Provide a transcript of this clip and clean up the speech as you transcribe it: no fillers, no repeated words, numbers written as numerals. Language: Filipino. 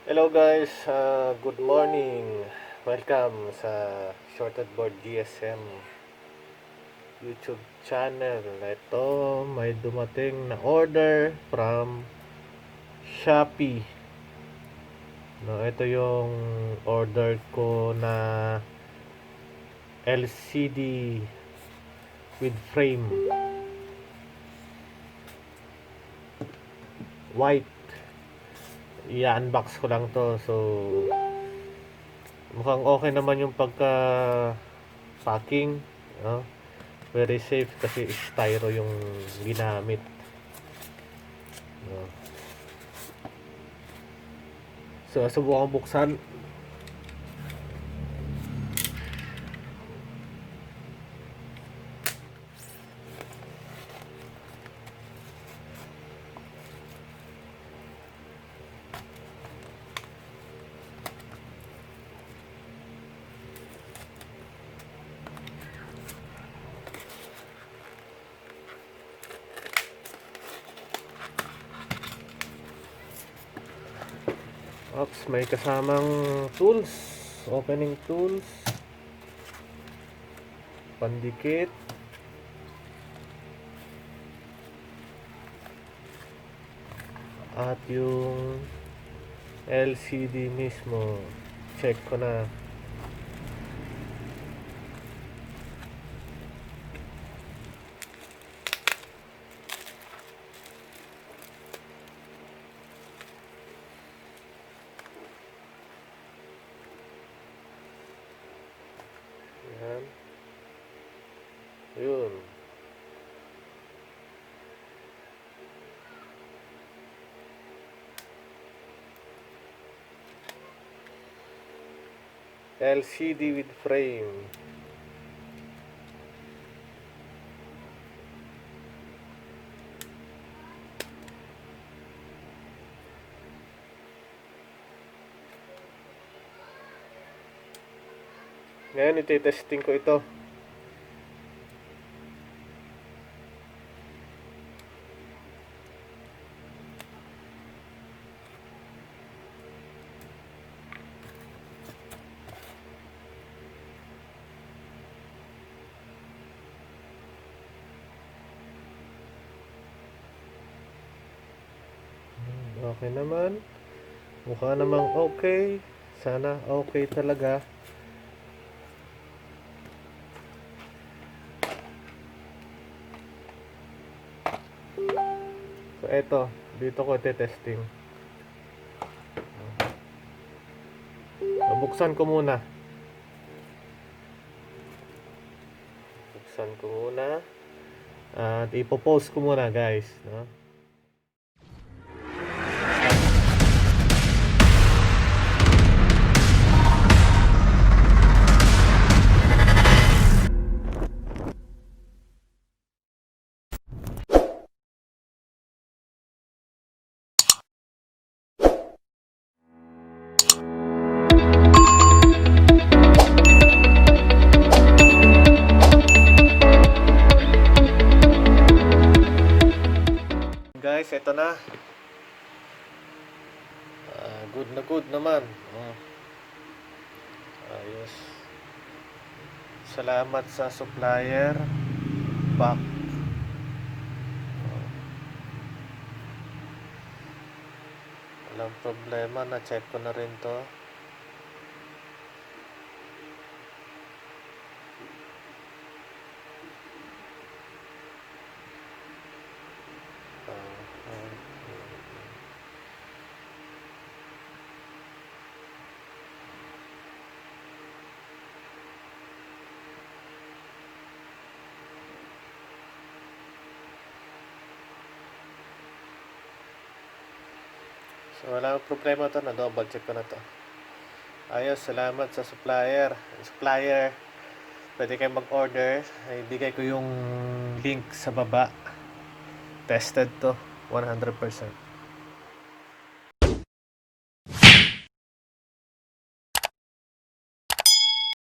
Hello guys, good morning. Welcome sa Shorted Board GSM YouTube channel. Ito, may dumating na order from Shopee. No, ito yung order ko na LCD with frame. White. I-unbox ko lang to. So, mukhang okay naman yung pagka packing, no? Very safe kasi styro yung ginamit, no? So subukan buksan. Oops, may kasamang tools, opening tools, pandikit, at yung LCD mismo. Check ko na. Yan. Yun. LCD with frame. Ngayon, iti-testing ko ito. Okay naman. Mukha namang okay. Sana okay talaga. So eto, dito ko ite-testing. Buksan ko muna. Buksan ko muna. At ipo-post ko muna, guys, no? Guys, ito na. Good na good naman. Ayos. Salamat sa supplier. Back. Walang problema. Na-check ko na rin to. So wala problema to, na double check ko na to. Ayos, salamat sa supplier. Pwede kayo mag-order. Ibigay ko yung link sa baba. Tested to 100%.